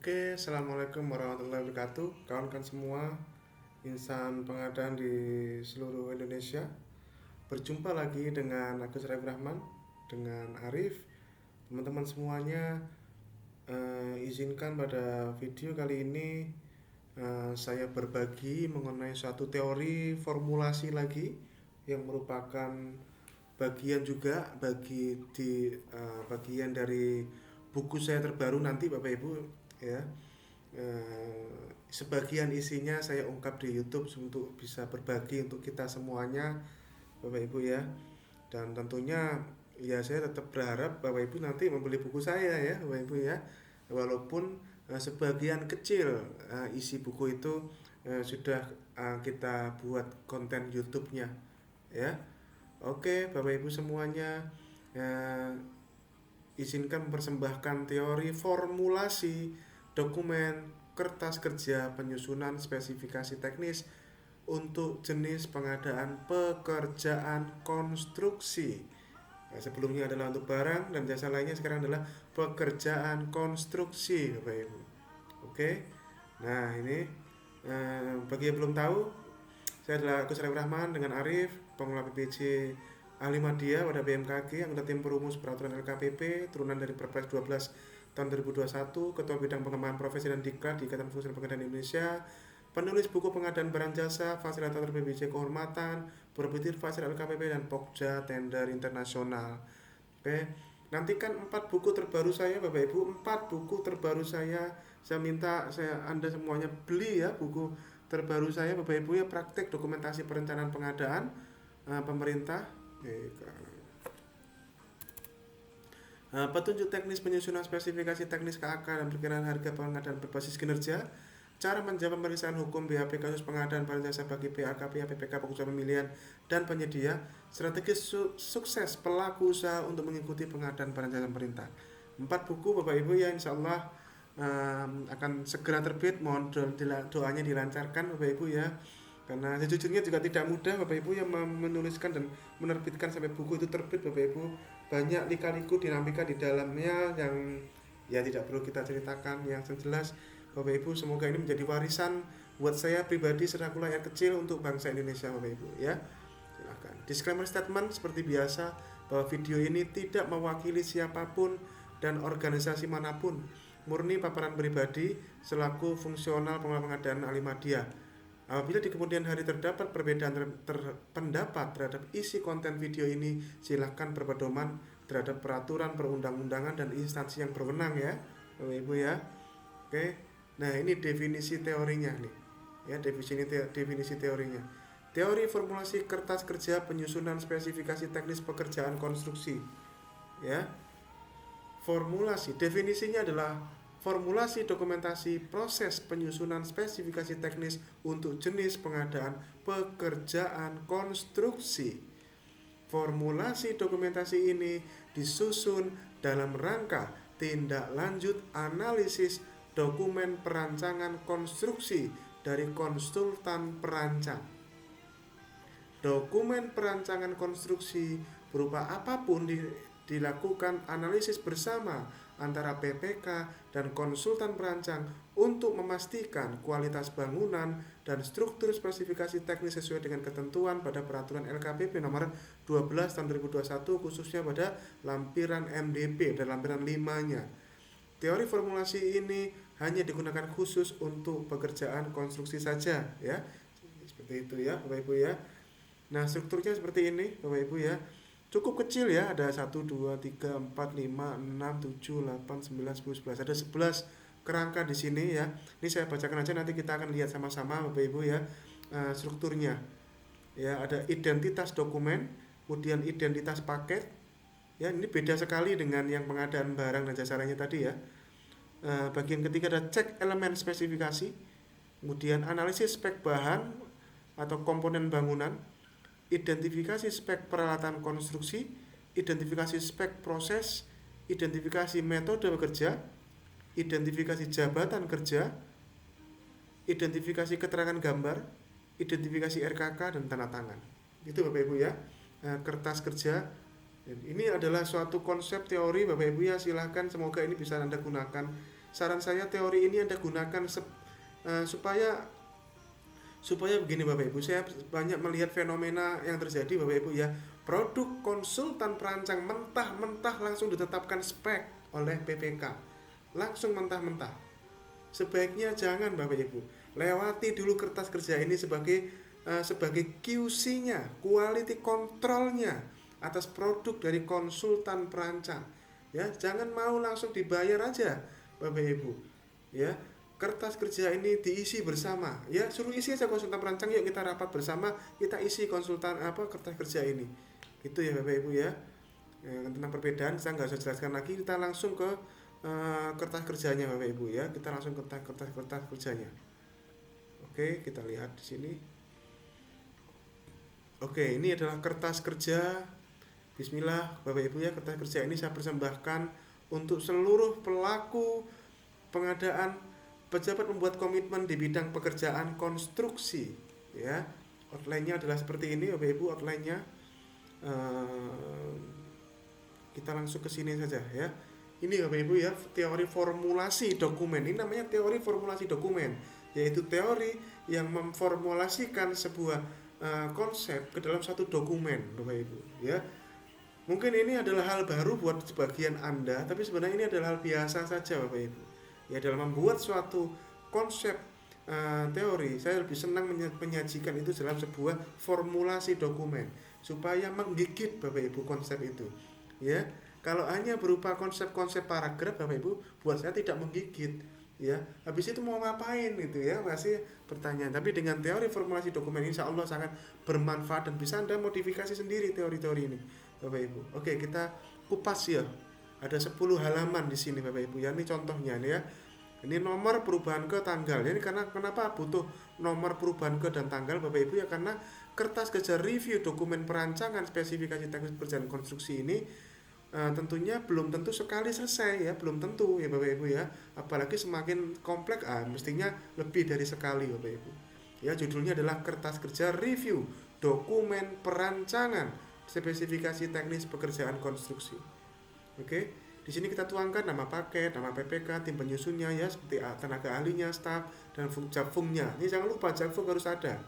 Oke, Assalamualaikum warahmatullahi wabarakatuh. Kawan-kawan semua, insan pengadaan di seluruh Indonesia. Berjumpa lagi dengan Agus Raif Rahman, dengan Arif. Teman-teman semuanya, izinkan pada video kali ini saya berbagi mengenai suatu teori formulasi lagi yang merupakan bagian juga bagian dari buku saya terbaru nanti Bapak Ibu ya. Sebagian isinya saya ungkap di YouTube untuk bisa berbagi untuk kita semuanya Bapak Ibu ya. Dan tentunya ya saya tetap berharap Bapak Ibu nanti membeli buku saya ya Bapak Ibu ya. Walaupun sebagian kecil isi buku itu sudah kita buat konten YouTube-nya ya. Oke, Bapak Ibu semuanya, izinkan mempersembahkan teori formulasi dokumen kertas kerja penyusunan spesifikasi teknis untuk jenis pengadaan pekerjaan konstruksi. Nah, sebelumnya adalah untuk barang dan jasa lainnya, sekarang adalah pekerjaan konstruksi, Bapak Ibu. Oke. Nah, ini bagi yang belum tahu, saya adalah Agus Raif Rahman dengan Arif, pengelola PPJ ahli media pada BMKG, anggota tim perumus peraturan LKPP, turunan dari Perpres 12 tahun 2021, Ketua Bidang Pengembangan Profesi dan Diklat di Ikatan Pengusaha Pengadaan Indonesia, penulis buku pengadaan barang jasa, fasilitator PPJ kehormatan, berbitir fasil LKPP dan Pokja Tender Internasional. Oke, nantikan 4 buku terbaru saya Bapak Ibu, 4 buku terbaru saya minta Anda semuanya beli ya buku terbaru saya Bapak Ibu ya, praktek dokumentasi perencanaan pengadaan pemerintah. Petunjuk teknis penyusunan spesifikasi teknis KAK dan perkiraan harga pengadaan berbasis kinerja, cara menjawab pemeriksaan hukum BAP kasus pengadaan barang jasa bagi PAK, PPK, pengusaha pemilihan dan penyedia, strategi sukses pelaku usaha untuk mengikuti pengadaan barang jasa pemerintah. 4 buku Bapak Ibu ya, insya Allah akan segera terbit. Mohon doanya dilancarkan Bapak Ibu ya, karena sejujurnya juga tidak mudah Bapak Ibu yang menuliskan dan menerbitkan sampai buku itu terbit Bapak Ibu. Banyak lika-liku dinamika di dalamnya yang ya tidak perlu kita ceritakan. Yang jelas Bapak Ibu, semoga ini menjadi warisan buat saya pribadi selaku rakyat kecil untuk bangsa Indonesia Bapak Ibu ya. Silakan. Disclaimer statement seperti biasa bahwa video ini tidak mewakili siapapun dan organisasi manapun, murni paparan pribadi selaku fungsional pengadaan ahli media. Apabila di kemudian hari terdapat perbedaan pendapat terhadap isi konten video ini, silakan berpedoman terhadap peraturan perundang-undangan dan instansi yang berwenang ya, Bapak Ibu ya. Oke. Nah, ini definisi teorinya nih. Ya, definisi teorinya. Teori formulasi kertas kerja penyusunan spesifikasi teknis pekerjaan konstruksi. Ya. Formulasi definisinya adalah formulasi dokumentasi proses penyusunan spesifikasi teknis untuk jenis pengadaan pekerjaan konstruksi. Formulasi dokumentasi ini disusun dalam rangka tindak lanjut analisis dokumen perancangan konstruksi dari konsultan perancang. Dokumen perancangan konstruksi berupa apapun dilakukan analisis bersama antara PPK dan konsultan perancang untuk memastikan kualitas bangunan dan struktur spesifikasi teknis sesuai dengan ketentuan pada peraturan LKPP nomor 12 tahun 2021, khususnya pada lampiran MDP dan lampiran 5-nya. Teori formulasi ini hanya digunakan khusus untuk pekerjaan konstruksi saja ya. Seperti itu ya Bapak Ibu ya. Nah, strukturnya seperti ini Bapak Ibu ya. Cukup kecil ya, ada 1, 2, 3, 4, 5, 6, 7, 8, 9, 10, 11. Ada 11 kerangka di sini ya. Ini saya bacakan aja, nanti kita akan lihat sama-sama Bapak Ibu ya strukturnya. Ya, ada identitas dokumen, kemudian identitas paket. Ya, ini beda sekali dengan yang pengadaan barang dan jasa lainnya tadi ya. Bagian ketiga ada cek elemen spesifikasi, kemudian analisis spek bahan atau komponen bangunan, identifikasi spek peralatan konstruksi, identifikasi spek proses, identifikasi metode bekerja, identifikasi jabatan kerja, identifikasi keterangan gambar, identifikasi RKK dan tanda tangan. Itu Bapak Ibu ya, kertas kerja. Ini adalah suatu konsep teori Bapak Ibu ya, silahkan semoga ini bisa Anda gunakan saran saya teori ini Anda gunakan supaya begini Bapak Ibu, saya banyak melihat fenomena yang terjadi Bapak Ibu ya. Produk konsultan perancang mentah-mentah langsung ditetapkan spek oleh PPK. Langsung mentah-mentah. Sebaiknya jangan Bapak Ibu. Lewati dulu kertas kerja ini sebagai QC-nya, quality control-nya atas produk dari konsultan perancang. Ya, jangan mau langsung dibayar aja Bapak Ibu. Ya, kertas kerja ini diisi bersama, ya suruh isi aja konsultan perancang, yuk kita rapat bersama, kita isi kertas kerja ini, itu ya Bapak Ibu ya. Tentang perbedaan saya nggak usah jelaskan lagi, kita langsung ke kertas kerjanya Bapak Ibu ya, kita langsung ke kertas kerjanya. Oke, kita lihat di sini. Oke, ini adalah kertas kerja. Bismillah Bapak Ibu ya, kertas kerja ini saya persembahkan untuk seluruh pelaku pengadaan, pejabat membuat komitmen di bidang pekerjaan konstruksi ya. Outline-nya adalah seperti ini Bapak Ibu, outline-nya. Kita langsung ke sini saja ya. Ini Bapak Ibu ya, teori formulasi dokumen. Ini namanya teori formulasi dokumen, yaitu teori yang memformulasikan sebuah konsep ke dalam satu dokumen Bapak Ibu ya. Mungkin ini adalah hal baru buat sebagian Anda, tapi sebenarnya ini adalah hal biasa saja Bapak Ibu. Ya, dalam membuat suatu konsep teori, saya lebih senang menyajikan itu dalam sebuah formulasi dokumen supaya menggigit Bapak Ibu konsep itu. Ya, kalau hanya berupa konsep-konsep paragraf Bapak Ibu, buat saya tidak menggigit. Ya, habis itu mau ngapain gitu ya, masih pertanyaan. Tapi dengan teori formulasi dokumen insya Allah sangat bermanfaat dan bisa Anda modifikasi sendiri teori-teori ini Bapak Ibu. Oke, kita kupas ya. Ada 10 halaman di sini Bapak Ibu ya. Ini contohnya nih ya. Ini nomor perubahan ke tanggal. Ini karena kenapa butuh nomor perubahan ke dan tanggal Bapak Ibu ya, karena kertas kerja review dokumen perancangan spesifikasi teknis pekerjaan konstruksi ini tentunya belum tentu sekali selesai ya, belum tentu ya Bapak Ibu ya. Apalagi semakin kompleks mestinya lebih dari sekali Bapak Ibu. Ya, judulnya adalah kertas kerja review dokumen perancangan spesifikasi teknis pekerjaan konstruksi. Oke, di sini kita tuangkan nama paket, nama PPK, tim penyusunnya ya, seperti tenaga ahlinya, staf, dan jakfungnya. Ini jangan lupa jakfung harus ada,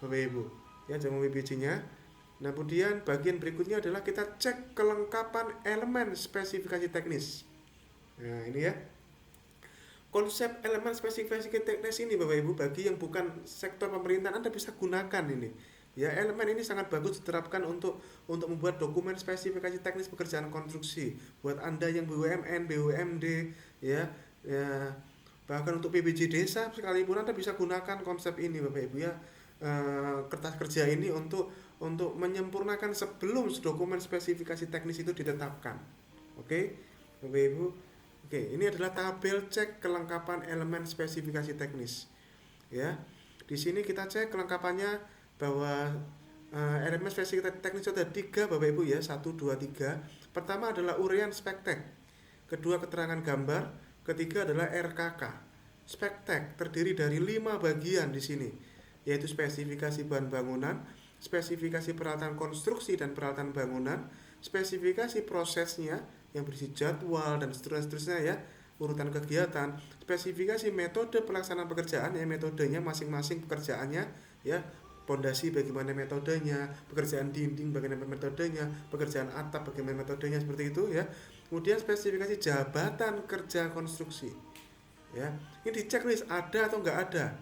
Bapak Ibu. Ya, jangan BPJ-nya. Nah, kemudian bagian berikutnya adalah kita cek kelengkapan elemen spesifikasi teknis. Nah, ini ya. Konsep elemen spesifikasi teknis ini Bapak Ibu, bagi yang bukan sektor pemerintahan Anda bisa gunakan ini. Ya, elemen ini sangat bagus diterapkan untuk membuat dokumen spesifikasi teknis pekerjaan konstruksi. Buat Anda yang BUMN, BUMD, ya, bahkan untuk PBJ desa sekalipun Anda bisa gunakan konsep ini Bapak Ibu ya. Kertas kerja ini untuk menyempurnakan sebelum dokumen spesifikasi teknis itu ditetapkan. Oke, Bapak Ibu. Oke, ini adalah tabel cek kelengkapan elemen spesifikasi teknis. Ya, di sini kita cek kelengkapannya bahwa elemen spesifikasi teknis itu ada 3 Bapak Ibu ya, 1, 2, 3. Pertama adalah uraian spektek, kedua keterangan gambar, ketiga adalah RKK. Spektek terdiri dari 5 bagian di sini, yaitu spesifikasi bahan bangunan, spesifikasi peralatan konstruksi dan peralatan bangunan, spesifikasi prosesnya yang berisi jadwal dan seterusnya ya, urutan kegiatan, spesifikasi metode pelaksanaan pekerjaan ya, metodenya masing-masing pekerjaannya ya, pondasi bagaimana metodenya, pekerjaan dinding bagaimana metodenya, pekerjaan atap bagaimana metodenya, seperti itu ya. Kemudian spesifikasi jabatan kerja konstruksi. Ya, ini di checklist ada atau enggak ada.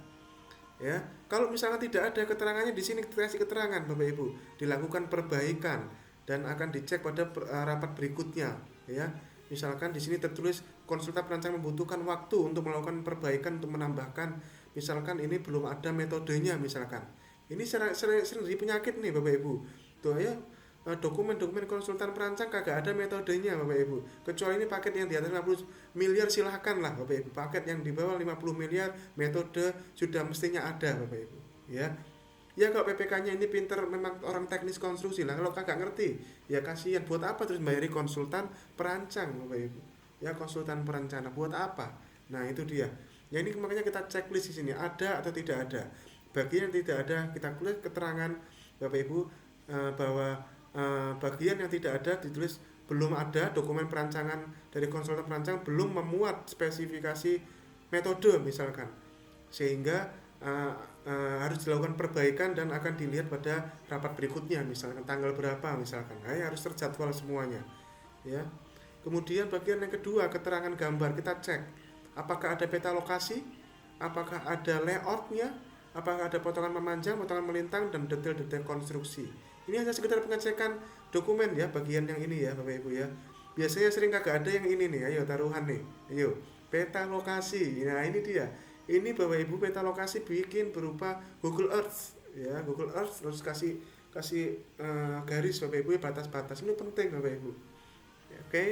Ya, kalau misalnya tidak ada keterangannya di sini dikasih keterangan Bapak Ibu, dilakukan perbaikan dan akan dicek pada rapat berikutnya ya. Misalkan di sini tertulis konsultan perancang membutuhkan waktu untuk melakukan perbaikan untuk menambahkan, misalkan ini belum ada metodenya misalkan. Ini sering di penyakit nih Bapak Ibu. Tuh ya, dokumen-dokumen konsultan perancang kagak ada metodenya Bapak Ibu. Kecuali ini paket yang di atas 50 miliar silahkan lah Bapak Ibu. Paket yang di bawah 50 miliar metode sudah mestinya ada Bapak Ibu. Ya. Ya kalau PPK-nya ini pinter memang orang teknis konstruksi lah. Kalau kagak ngerti, ya kasihan, buat apa terus bayari konsultan perancang Bapak Ibu. Ya, konsultan perencana buat apa? Nah, itu dia. Ya, ini makanya kita checklist di sini ada atau tidak ada. Bagian yang tidak ada kita tulis keterangan Bapak Ibu bahwa bagian yang tidak ada ditulis belum ada dokumen perancangan dari konsultan perancang belum memuat spesifikasi metode misalkan, sehingga harus dilakukan perbaikan dan akan dilihat pada rapat berikutnya misalkan tanggal berapa misalkan. Nah, harus terjadwal semuanya ya. Kemudian bagian yang kedua, keterangan gambar, kita cek apakah ada peta lokasi, apakah ada layoutnya, apakah ada potongan memanjang, potongan melintang, dan detail-detail konstruksi. Ini hanya sekedar pengecekan dokumen ya, bagian yang ini ya Bapak Ibu ya. Biasanya sering kagak ada yang ini nih, ayo taruhan nih, ayo peta lokasi. Nah ini dia, ini Bapak Ibu peta lokasi bikin berupa Google Earth ya, Google Earth, terus kasih garis Bapak Ibu ya, batas-batas. Ini penting Bapak Ibu. Oke.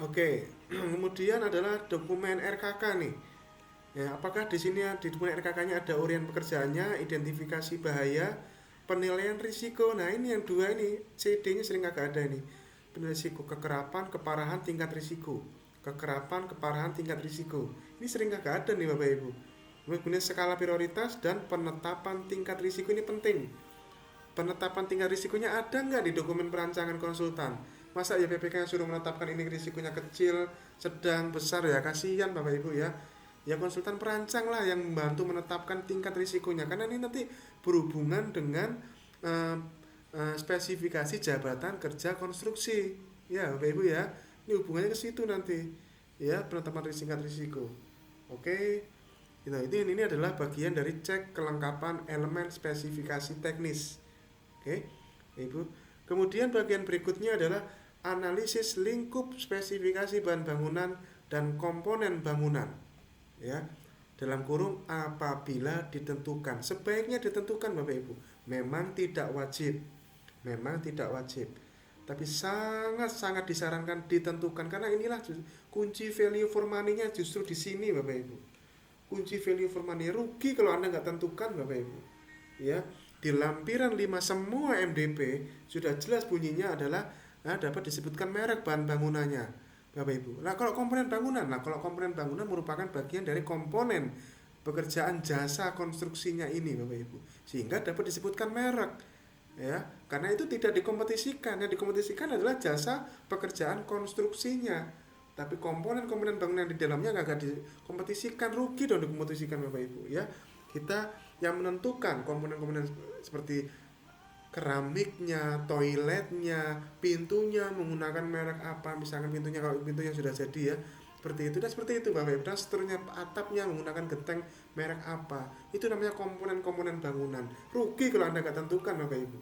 Oke, kemudian adalah dokumen RKK nih. Ya, apakah di sini di dokumen RKK-nya ada uraian pekerjaannya, identifikasi bahaya, penilaian risiko. Nah, ini yang dua ini, CD-nya sering agak ada ini. Penilaian risiko, kekerapan, keparahan, tingkat risiko. Kekerapan, keparahan, tingkat risiko. Ini sering agak ada nih Bapak Ibu. Kemudian skala prioritas dan penetapan tingkat risiko ini penting. Penetapan tingkat risikonya ada nggak di dokumen perancangan konsultan? Masa ya PPK yang suruh menetapkan ini risikonya kecil, sedang, besar, ya kasihan Bapak Ibu ya. Ya konsultan perancang lah yang membantu menetapkan tingkat risikonya, karena ini nanti berhubungan dengan spesifikasi jabatan kerja konstruksi. Ya Bapak Ibu ya, ini hubungannya ke situ nanti. Ya, penetapan tingkat risiko. Oke. Nah, ini adalah bagian dari cek kelengkapan elemen spesifikasi teknis. Oke, Ibu. Kemudian bagian berikutnya adalah analisis lingkup spesifikasi bahan bangunan dan komponen bangunan. Ya, dalam kurung apabila ditentukan. Sebaiknya ditentukan Bapak Ibu. Memang tidak wajib. Tapi sangat-sangat disarankan ditentukan, karena inilah kunci value for money-nya justru di sini Bapak Ibu. Kunci value for money, rugi kalau Anda nggak tentukan Bapak Ibu. Ya, di lampiran 5 semua MDP sudah jelas bunyinya adalah dapat disebutkan merek bahan bangunannya Bapak Ibu. Nah, kalau komponen bangunan merupakan bagian dari komponen pekerjaan jasa konstruksinya ini Bapak Ibu. Sehingga dapat disebutkan merek. Ya, karena itu tidak dikompetisikan. Yang dikompetisikan adalah jasa pekerjaan konstruksinya. Tapi komponen-komponen bangunan di dalamnya nggak dikompetisikan, rugi dong dikompetisikan Bapak Ibu ya. Kita yang menentukan komponen-komponen seperti keramiknya, toiletnya, pintunya menggunakan merek apa, misalkan pintunya kalau pintunya sudah jadi ya, seperti itu dan seperti itu Bapak Ibu. Dan seterusnya atapnya menggunakan genteng merek apa, itu namanya komponen-komponen bangunan. Rugi kalau Anda nggak tentukan Bapak Ibu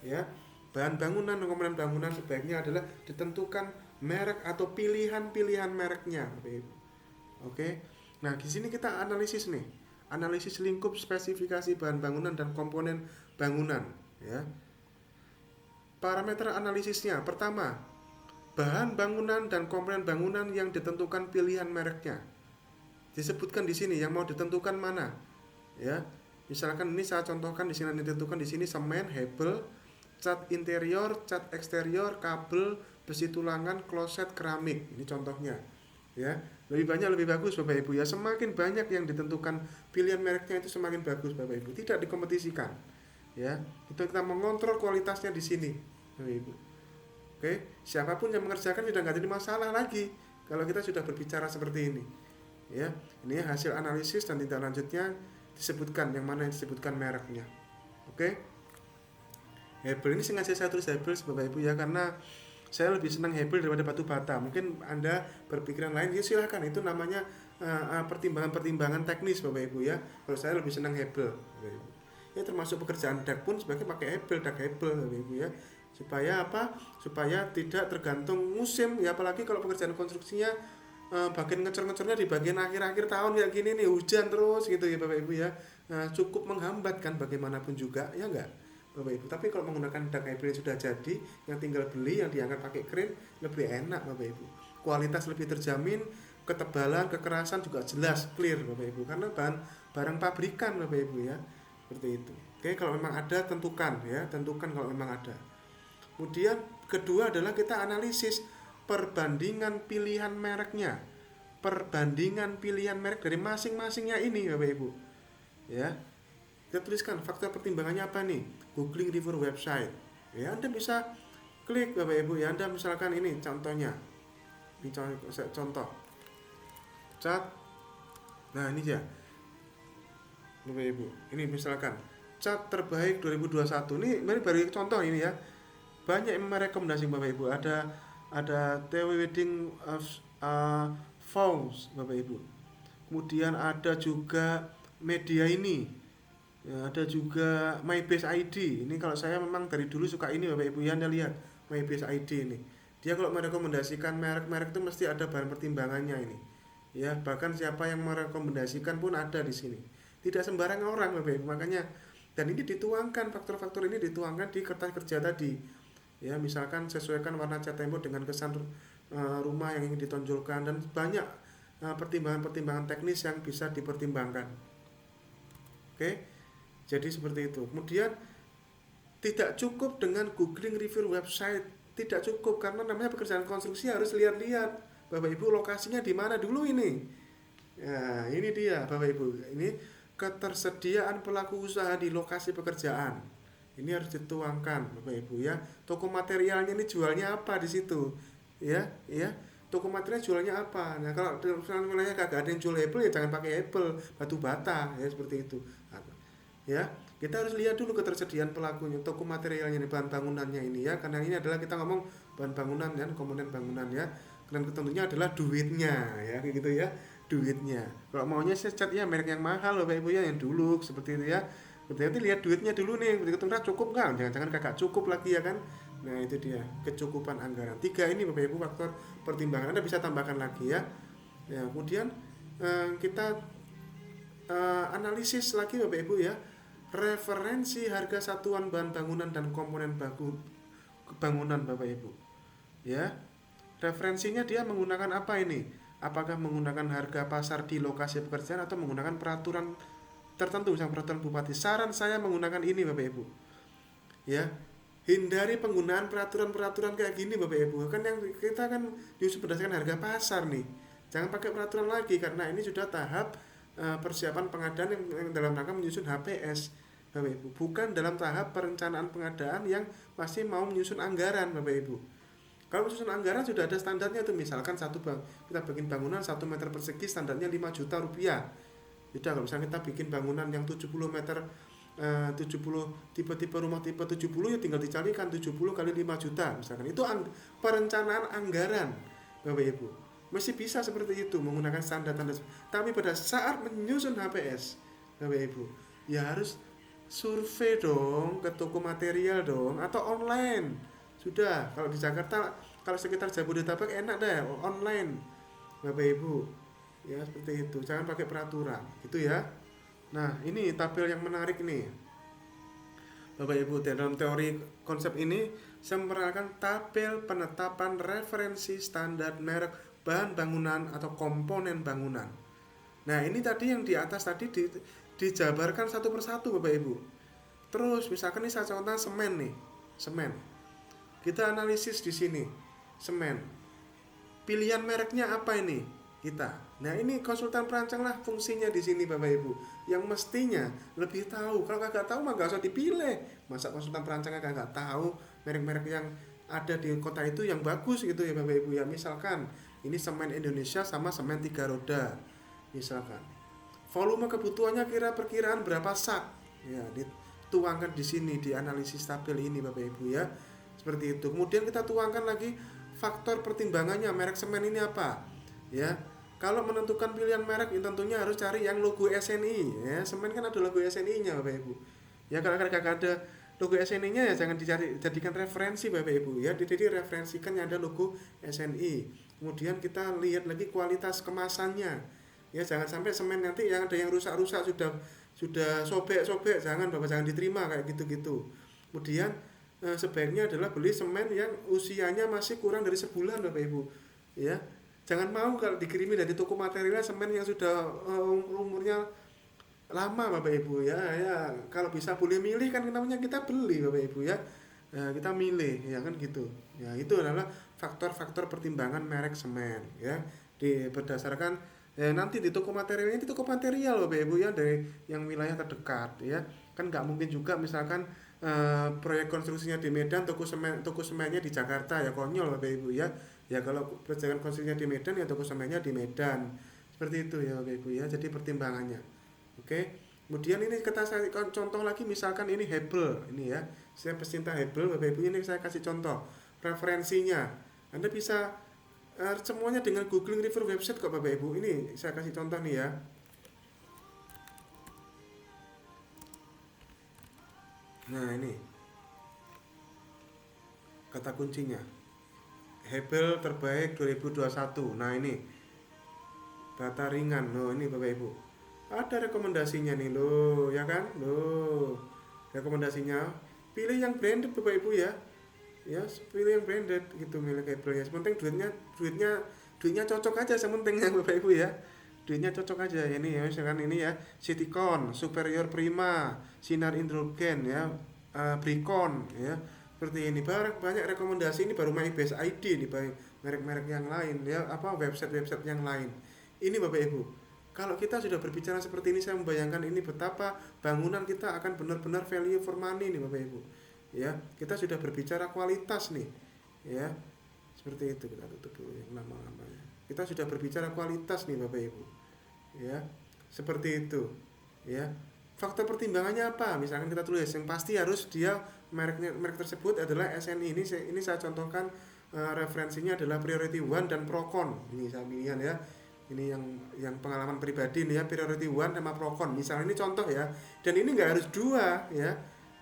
ya. Bahan bangunan dan komponen bangunan sebaiknya adalah ditentukan merek atau pilihan-pilihan mereknya Bapak Ibu. Oke. Nah, di sini kita analisis nih. Analisis lingkup spesifikasi bahan bangunan dan komponen bangunan ya. Parameter analisisnya, pertama, bahan bangunan dan komponen bangunan yang ditentukan pilihan mereknya. Disebutkan di sini yang mau ditentukan mana. Ya. Misalkan ini saya contohkan di sini ditentukan di sini semen, hebel, cat interior, cat eksterior, kabel, besi tulangan, kloset, keramik. Ini contohnya. Ya, lebih banyak lebih bagus Bapak Ibu ya. Semakin banyak yang ditentukan pilihan mereknya itu semakin bagus Bapak Ibu. Tidak dikompetisikan. Ya, itu kita mengontrol kualitasnya di sini Bapak Ibu. Oke, siapapun yang mengerjakan sudah nggak jadi masalah lagi kalau kita sudah berbicara seperti ini. Ya, ini hasil analisis dan tindak lanjutnya disebutkan yang mana yang disebutkan mereknya. Oke. Hebel ini sengaja saya tulis hebel Bapak Ibu ya, karena saya lebih senang hebel daripada batu bata. Mungkin Anda berpikiran lain, ya silahkan, itu namanya pertimbangan-pertimbangan teknis Bapak Ibu ya. Kalau saya lebih senang hebel Bapak Ibu. Ya, termasuk pekerjaan dak pun sebaiknya pakai hebel, dak hebel Bapak Ibu ya. Supaya apa? Supaya tidak tergantung musim ya, apalagi kalau pekerjaan konstruksinya bagian ngecor-ngecornya di bagian akhir-akhir tahun kayak gini nih, hujan terus gitu ya Bapak Ibu ya. Cukup menghambat kan bagaimanapun juga, ya enggak Bapak Ibu. Tapi kalau menggunakan dak hebel yang sudah jadi, yang tinggal beli, yang diangkat pakai crane, lebih enak Bapak Ibu. Kualitas lebih terjamin, ketebalan, kekerasan juga jelas, clear Bapak Ibu, karena barang pabrikan Bapak Ibu ya. Seperti itu. Oke, kalau memang ada tentukan ya, tentukan kalau memang ada. Kemudian kedua adalah kita analisis perbandingan pilihan mereknya. perbandingan pilihan merek dari masing-masingnya ini Bapak Ibu. Ya. Kita tuliskan faktor pertimbangannya apa nih? Googling review website. Ya, Anda bisa klik Bapak Ibu ya. Anda misalkan ini contohnya. Ini contoh. Cat. Nah, ini dia. Bapak Ibu. Ini misalkan cat terbaik 2021. Ini baru contoh ini ya. Banyak yang merekomendasi Bapak Ibu. Ada TW Wedding Falls Bapak Ibu. Kemudian ada juga media ini. Ya, ada juga MyBase ID. Ini kalau saya memang dari dulu suka ini Bapak Ibu ya, Anda lihat MyBase ID ini. Dia kalau merekomendasikan merek-merek itu mesti ada bahan pertimbangannya ini. Ya, bahkan siapa yang merekomendasikan pun ada di sini. Tidak sembarang orang Bapak Ibu. Makanya dan ini dituangkan, faktor-faktor ini dituangkan di kertas kerja tadi. Ya, misalkan sesuaikan warna cat tembok dengan kesan rumah yang ingin ditonjolkan dan banyak pertimbangan-pertimbangan teknis yang bisa dipertimbangkan. Oke. Jadi seperti itu. Kemudian tidak cukup dengan googling review website, tidak cukup karena namanya pekerjaan konstruksi harus lihat-lihat Bapak Ibu lokasinya di mana dulu ini. Ya, ini dia Bapak Ibu. Ini ketersediaan pelaku usaha di lokasi pekerjaan. Ini harus dituangkan Bapak Ibu ya. Toko materialnya ini jualnya apa di situ? Ya. Toko material jualnya apa? Nah, kalau wilayahnya kagak ada yang jual Apple ya jangan pakai Apple, batu bata ya seperti itu. Ya, kita harus lihat dulu ketersediaan pelakunya, toko materialnya, bahan bangunannya ini ya. Karena ini adalah kita ngomong bahan bangunan dan komponen bangunan ya. Dan tentunya adalah duitnya ya, kayak gitu ya. Duitnya. Kalau maunya cat ya merek yang mahal Bapak Ibu ya, yang dulu seperti itu ya. Berarti lihat duitnya dulu nih, begitu cukup nggak? Jangan-jangan kakak cukup lagi ya kan? Nah itu dia kecukupan anggaran. 3 ini Bapak Ibu faktor pertimbangan. Anda bisa tambahkan lagi ya. Ya kemudian kita analisis lagi Bapak Ibu ya. Referensi harga satuan bahan bangunan dan komponen bangunan Bapak Ibu. Ya. Referensinya dia menggunakan apa ini? Apakah menggunakan harga pasar di lokasi pekerjaan atau menggunakan peraturan tertentu, misalnya peraturan bupati. Saran saya menggunakan ini Bapak Ibu. Ya. Hindari penggunaan peraturan-peraturan kayak gini Bapak Ibu. Kan yang kita kan justru berdasarkan harga pasar nih. Jangan pakai peraturan lagi karena ini sudah tahap persiapan pengadaan yang dalam rangka menyusun HPS Bapak Ibu. Bukan dalam tahap perencanaan pengadaan yang masih mau menyusun anggaran Bapak Ibu. Kalau menyusun anggaran sudah ada standarnya tuh, misalkan kita bikin bangunan 1 meter persegi standarnya 5 juta rupiah. Tidak, kalau misalnya kita bikin bangunan yang 70 meter 70 tipe rumah tipe 70 ya tinggal dicarikan 70 kali 5 juta misalkan. Itu perencanaan anggaran Bapak Ibu. Masih bisa seperti itu menggunakan standar-standar. Tapi pada saat menyusun HPS Bapak Ibu, ya harus survei dong ke toko material dong atau online. Sudah, kalau di Jakarta, kalau sekitar Jabodetabek enak deh online Bapak Ibu. Ya seperti itu, jangan pakai peraturan gitu ya. Nah ini tabel yang menarik nih Bapak Ibu. Dalam teori konsep ini saya memperkenalkan tabel penetapan referensi standar merek bahan bangunan atau komponen bangunan. Nah ini tadi yang di atas tadi dijabarkan satu persatu Bapak Ibu. Terus misalkan ini saya contoh semen nih, semen. Kita analisis di sini semen. Pilihan mereknya apa ini? Kita. Nah ini konsultan perancang lah fungsinya di sini Bapak Ibu, yang mestinya lebih tahu. Kalau kagak tahu mah gak usah dipilih. Masa konsultan perancangnya kagak tahu merek-merek yang ada di kota itu yang bagus gitu ya Bapak Ibu ya. Misalkan ini semen Indonesia sama semen 3 roda. Misalkan volume kebutuhannya perkiraan berapa sak. Ya dituangkan di sini di analisis tabel ini Bapak Ibu ya. Seperti itu. Kemudian kita tuangkan lagi faktor pertimbangannya merek semen ini apa. Ya, kalau menentukan pilihan merek tentunya harus cari yang logo SNI ya. Semen kan ada logo SNI-nya Bapak Ibu. Ya kalau kagak ada logo SNI-nya ya jangan jadikan referensi Bapak Ibu ya. Jadi referensikan yang ada logo SNI. Kemudian kita lihat lagi kualitas kemasannya. Ya jangan sampai semen nanti yang ada yang rusak-rusak sudah sobek-sobek, jangan Bapak, jangan diterima kayak gitu-gitu. Kemudian sebaiknya adalah beli semen yang usianya masih kurang dari sebulan Bapak Ibu. Ya. Jangan mau kalau dikirimi dari toko materialnya semen yang sudah umurnya lama Bapak Ibu ya. Ya kalau bisa boleh milih kan namanya kita beli Bapak Ibu ya. Kita milih ya kan gitu. Ya itu adalah faktor-faktor pertimbangan merek semen ya. berdasarkan nanti di toko material Bapak Ibu ya, dari yang wilayah terdekat ya. Kan nggak mungkin juga misalkan proyek konstruksinya di Medan, toko semennya di Jakarta, ya konyol Bapak Ibu ya. Ya kalau proyek konstruksinya di Medan ya toko semennya di Medan. Seperti itu ya Bapak Ibu ya. Jadi pertimbangannya. Oke. Kemudian ini saya contoh lagi, misalkan ini Hebel ini ya. Saya pecinta Hebel Bapak Ibu, ini saya kasih contoh referensinya. Anda bisa semuanya dengan googling review website kok Bapak Ibu. Ini saya kasih contoh nih ya. Nah, ini kata kuncinya. Hebel terbaik 2021. Nah, ini data ringan. Loh, ini Bapak Ibu. Ada rekomendasinya nih loh, ya kan? Loh. Rekomendasinya pilih yang branded Bapak Ibu ya. Ya, pilih yang branded gitu milik Hebel ya. Sepenting duitnya cocok aja sementingnya Bapak Ibu ya. Duitnya cocok aja ini ya, misalkan ini ya, Citycon, Superior Prima, Sinar Indrogen ya, Bricon ya. Seperti ini banyak rekomendasi, ini baru MyBest ID nih, merek-merek yang lain ya, website-website yang lain. Ini Bapak Ibu, kalau kita sudah berbicara seperti ini, saya membayangkan ini betapa bangunan kita akan benar-benar value for money nih Bapak Ibu. Ya, kita sudah berbicara kualitas nih. Ya. Seperti itu, kita tutup dulu yang lama-lamanya. Kita sudah berbicara kualitas nih Bapak Ibu. Ya. Seperti itu. Ya. Faktor pertimbangannya apa? Misalkan kita tulis yang pasti harus dia merek tersebut adalah SNI. Ini saya contohkan, referensinya adalah Priority One dan Procon. Ini saya pilihan ya. Ini yang pengalaman pribadi nih ya, Priority One sama Procon. Misalnya ini contoh ya. Dan ini nggak harus dua ya.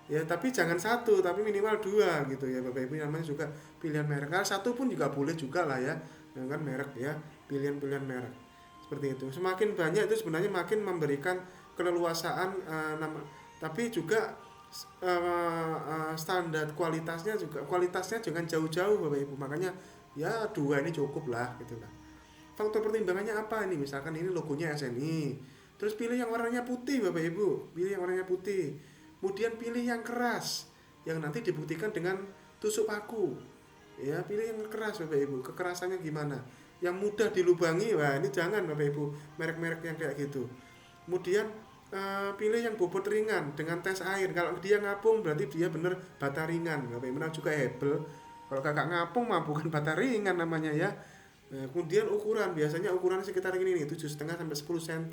Ya, tapi jangan satu, tapi minimal dua gitu ya Bapak Ibu. Namanya juga pilihan merek. Nah, satu pun juga boleh juga lah ya. Dengan merek ya, pilihan merek. Seperti itu. Semakin banyak itu sebenarnya makin memberikan keleluasaan tapi juga standar kualitasnya jangan jauh-jauh Bapak Ibu. Makanya ya dua ini cukup lah gitu lah. Faktor pertimbangannya apa ini? Misalkan ini logonya SNI. Terus pilih yang warnanya putih Bapak Ibu. Pilih yang warnanya putih. Kemudian pilih yang keras, yang nanti dibuktikan dengan tusuk paku. Ya, pilih yang keras Bapak Ibu. Kekerasannya gimana? Yang mudah dilubangi, wah ini jangan Bapak Ibu. Merek-merek yang kayak gitu. Kemudian pilih yang bobot ringan dengan tes air. Kalau dia ngapung berarti dia bener bata ringan. Bapak Ibu juga Hebel. Kalau kakak ngapung mah bukan bata ringan namanya ya. Nah, kemudian ukuran, biasanya ukuran sekitar ini nih, 7,5 sampai 10 cm,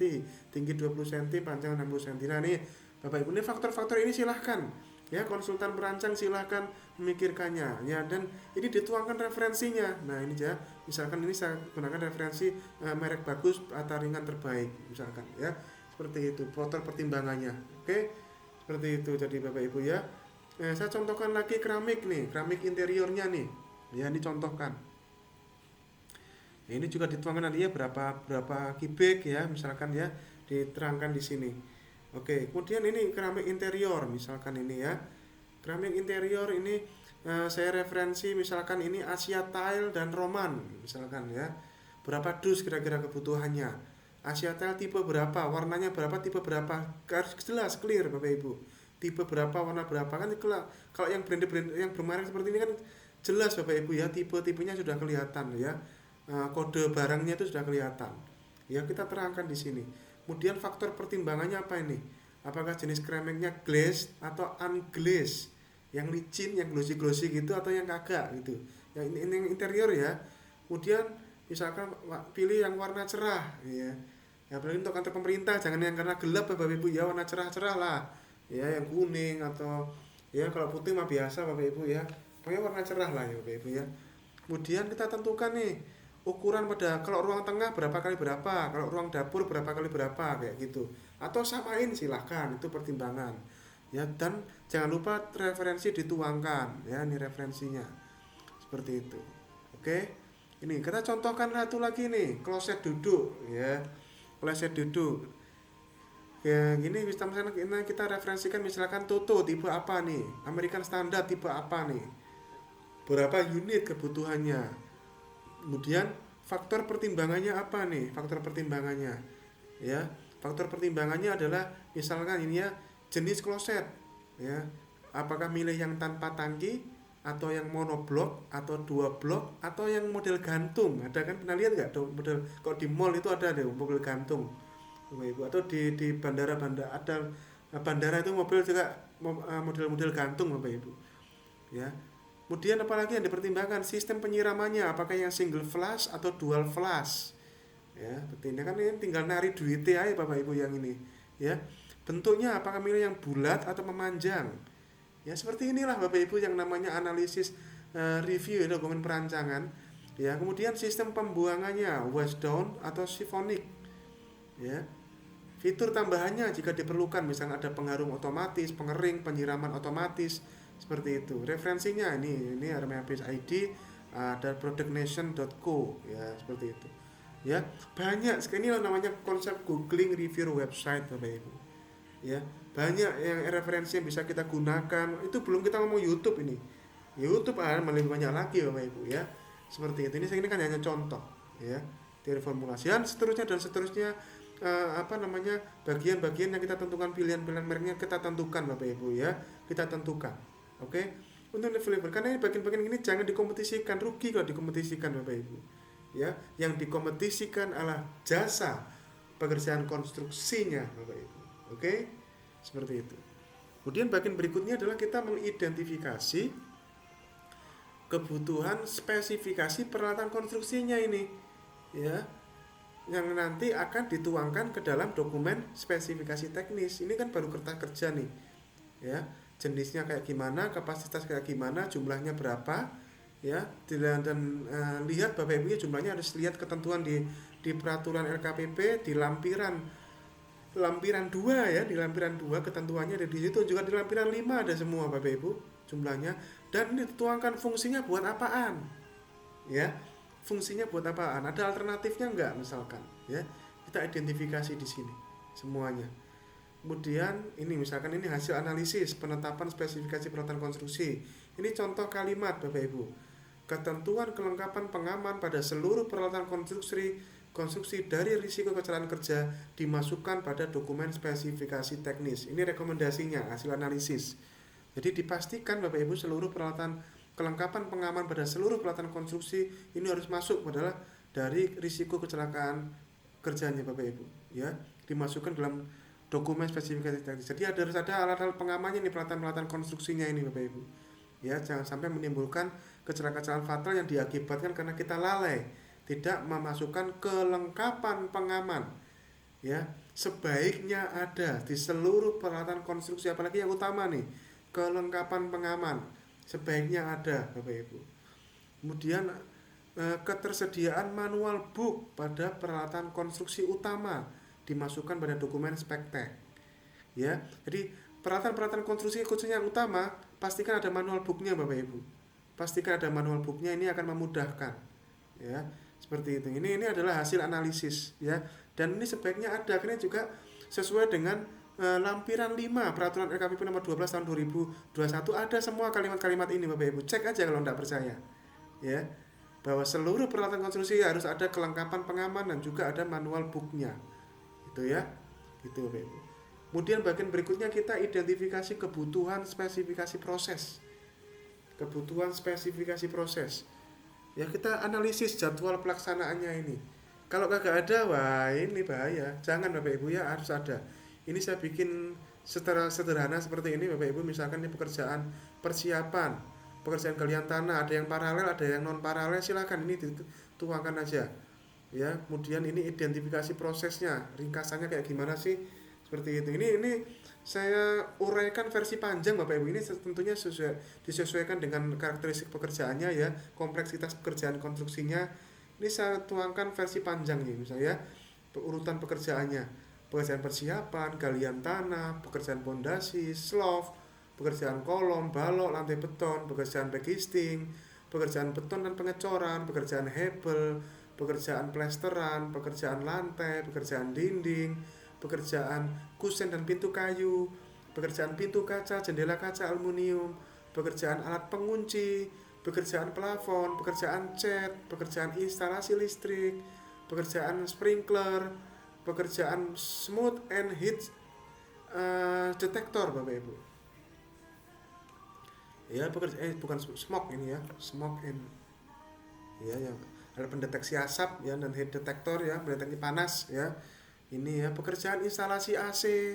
tinggi 20 cm, panjang 60 cm. Nah, nih Bapak Ibu, ini faktor-faktor ini silahkan ya, konsultan perancang silahkan memikirkannya ya, dan ini dituangkan referensinya. Nah, ini ya, misalkan ini saya gunakan referensi merek bagus atau ringan terbaik misalkan ya. Seperti itu faktor pertimbangannya. Oke. Seperti itu jadi Bapak Ibu ya. Saya contohkan lagi keramik nih, keramik interiornya nih. Ya, ini contohkan. Nah, ini juga dituangkan nanti ya berapa kubik ya, misalkan ya, diterangkan di sini. Oke, kemudian ini keramik interior misalkan ini ya. Keramik interior ini saya referensi misalkan ini Asia Tile dan Roman misalkan ya. Berapa dus kira-kira kebutuhannya? Asia Tile tipe berapa, warnanya berapa, tipe berapa? Harus jelas clear Bapak Ibu. Tipe berapa, warna berapa kan kalau yang brand yang bermerek seperti ini kan jelas Bapak Ibu ya, tipe-tipenya sudah kelihatan ya. Kode barangnya itu sudah kelihatan. Ya, kita terangkan di sini. Kemudian faktor pertimbangannya apa ini? Apakah jenis keramiknya glaze atau unglaze? Yang licin, yang glossy gitu, atau yang kagak gitu. Yang ini interior ya. Kemudian misalkan pilih yang warna cerah ya. Ya, apalagi untuk kantor pemerintah jangan yang karena gelap Bapak Ibu ya, warna cerah-cerah lah. Ya, yang kuning atau ya kalau putih mah biasa Bapak Ibu ya. Pokoknya warna cerah lah ya Bapak Ibu ya. Kemudian kita tentukan nih ukuran pada, kalau ruang tengah berapa kali berapa, kalau ruang dapur berapa kali berapa kayak gitu. Atau samain silahkan, itu pertimbangan. Ya, dan jangan lupa referensi dituangkan ya, ini referensinya. Seperti itu. Oke. Ini kita contohkan satu lagi nih, kloset duduk ya. Kloset duduk. Ya, gini misalkan kita referensikan misalkan Toto tipe apa nih? American Standard tipe apa nih? Berapa unit kebutuhannya? Kemudian faktor pertimbangannya apa nih? Faktor pertimbangannya ya. Faktor pertimbangannya adalah misalkan ini ya, jenis kloset ya. Apakah milih yang tanpa tangki atau yang monoblok, atau dua blok, atau yang model gantung. Ada kan, pernah lihat nggak tuh model, kalau di mall itu ada deh mobil gantung, Bapak Ibu. Atau di bandara-bandara ada, bandara itu mobil juga model-model gantung, Bapak Ibu. Ya. Kemudian apalagi yang dipertimbangkan sistem penyiramannya, apakah yang single flush atau dual flush. Ya, seperti ini kan, ini tinggal nari duitnya aja Bapak Ibu yang ini. Ya. Bentuknya apakah milih yang bulat atau memanjang. Ya, seperti inilah Bapak Ibu yang namanya analisis review dokumen perancangan. Ya, kemudian sistem pembuangannya wash down atau siphonik. Ya. Fitur tambahannya jika diperlukan, misalnya ada pengharum otomatis, pengering, penyiraman otomatis, seperti itu. Referensinya ini RMAPS ID, ada productnation.co, ya seperti itu. Ya, banyak sekali namanya konsep googling review website Bapak Ibu. Ya, banyak yang referensi yang bisa kita gunakan. Itu belum kita ngomong YouTube ini. YouTube lebih banyak lagi Bapak Ibu ya. Seperti itu. Ini kan hanya contoh ya. Teori formulasi dan seterusnya bagian-bagian yang kita tentukan, pilihan-pilihan mereknya kita tentukan Bapak Ibu ya. Kita tentukan. Oke. Untuk level karena ini bagian-bagian ini jangan dikompetisikan, rugi kalau dikompetisikan Bapak Ibu. Ya, yang dikompetisikan adalah jasa pekerjaan konstruksinya Bapak Ibu. Oke. Seperti itu. Kemudian bagian berikutnya adalah kita mengidentifikasi kebutuhan spesifikasi peralatan konstruksinya ini. Ya, yang nanti akan dituangkan ke dalam dokumen spesifikasi teknis. Ini kan baru kertas kerja nih. Ya, jenisnya kayak gimana, kapasitas kayak gimana, jumlahnya berapa, ya. Dan lihat Bapak Ibu jumlahnya, harus lihat ketentuan di peraturan LKPP di lampiran 2 ya, di lampiran 2 ketentuannya ada di situ, juga di lampiran 5 ada semua Bapak Ibu jumlahnya, dan ini dituangkan fungsinya buat apaan. Ya. Fungsinya buat apaan? Ada alternatifnya enggak misalkan, ya. Kita identifikasi di sini semuanya. Kemudian ini misalkan ini hasil analisis penetapan spesifikasi peralatan konstruksi. Ini contoh kalimat Bapak Ibu. Ketentuan kelengkapan pengaman pada seluruh peralatan konstruksi dari risiko kecelakaan kerja dimasukkan pada dokumen spesifikasi teknis. Ini rekomendasinya, hasil analisis. Jadi dipastikan Bapak Ibu seluruh peralatan kelengkapan pengaman pada seluruh peralatan konstruksi ini harus masuk adalah dari risiko kecelakaan kerjanya Bapak Ibu, ya, dimasukkan dalam dokumen spesifikasi teknis. Jadi harus ada alat-alat pengamannya nih, peralatan-peralatan konstruksinya ini Bapak Ibu. Ya, jangan sampai menimbulkan kecelakaan fatal yang diakibatkan karena kita lalai tidak memasukkan kelengkapan pengaman. Ya, sebaiknya ada di seluruh peralatan konstruksi, apalagi yang utama nih, kelengkapan pengaman. Sebaiknya ada Bapak Ibu. Kemudian ketersediaan manual book pada peralatan konstruksi utama dimasukkan pada dokumen spektek. Ya, jadi peralatan-peralatan konstruksi khususnya yang utama pastikan ada manual booknya Bapak Ibu. Pastikan ada manual booknya, ini akan memudahkan. Ya, seperti itu. Ini adalah hasil analisis ya. Dan ini sebaiknya ada, karena juga sesuai dengan lampiran 5 peraturan LKPP nomor 12 tahun 2021 ada semua kalimat-kalimat ini Bapak Ibu. Cek aja kalau tidak percaya. Ya. Bahwa seluruh peralatan konstruksi harus ada kelengkapan pengaman dan juga ada manual booknya. Itu ya. Gitu Bapak Ibu. Kemudian bagian berikutnya kita identifikasi kebutuhan spesifikasi proses. Kebutuhan spesifikasi proses. Ya, kita analisis jadwal pelaksanaannya ini. Kalau kagak ada, wah ini bahaya. Jangan Bapak Ibu ya, harus ada. Ini saya bikin secara sederhana seperti ini Bapak Ibu. Misalkan ini pekerjaan persiapan, pekerjaan galian tanah, ada yang paralel, ada yang non paralel, silakan ini dituangkan aja. Ya, kemudian ini identifikasi prosesnya, ringkasannya kayak gimana sih? Seperti itu. Ini saya uraikan versi panjang Bapak Ibu. Ini tentunya disesuaikan dengan karakteristik pekerjaannya ya, kompleksitas pekerjaan konstruksinya. Ini saya tuangkan versi panjang nih, misalnya urutan pekerjaannya. Pekerjaan persiapan, galian tanah, pekerjaan pondasi, slope, pekerjaan kolom, balok, lantai beton, pekerjaan backisting, pekerjaan beton dan pengecoran, pekerjaan hebel, pekerjaan plesteran, pekerjaan lantai, pekerjaan dinding, pekerjaan kusen dan pintu kayu, pekerjaan pintu kaca, jendela kaca aluminium, pekerjaan alat pengunci, pekerjaan plafon, pekerjaan cat, pekerjaan instalasi listrik, pekerjaan sprinkler, pekerjaan smooth and heat detector Bapak Ibu. Ya bukan smoke ini ya, smoke and ya yang ada pendeteksi asap ya, dan heat detector ya, pendeteksi panas ya. Ini ya pekerjaan instalasi AC,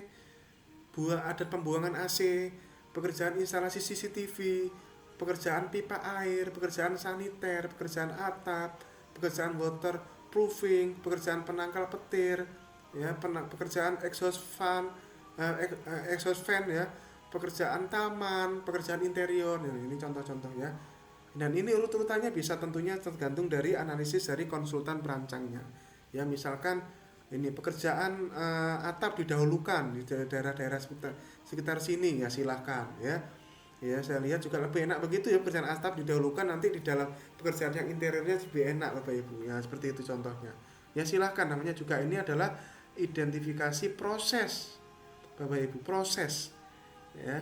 ada pembuangan AC, pekerjaan instalasi CCTV, pekerjaan pipa air, pekerjaan saniter, pekerjaan atap, pekerjaan waterproofing, pekerjaan penangkal petir, ya, pekerjaan exhaust fan ya, pekerjaan taman, pekerjaan interior. Nah, ini contoh-contoh ya. Dan ini urut-urutannya bisa tentunya tergantung dari analisis dari konsultan perancangnya. Ya, misalkan ini pekerjaan atap didahulukan di daerah-daerah sekitar sini ya silahkan ya. Ya, saya lihat juga lebih enak begitu ya, pekerjaan atap didahulukan, nanti di dalam pekerjaan yang interiornya lebih enak Bapak Ibu. Ya, seperti itu contohnya. Ya silahkan, namanya juga ini adalah identifikasi proses Bapak Ibu, proses ya.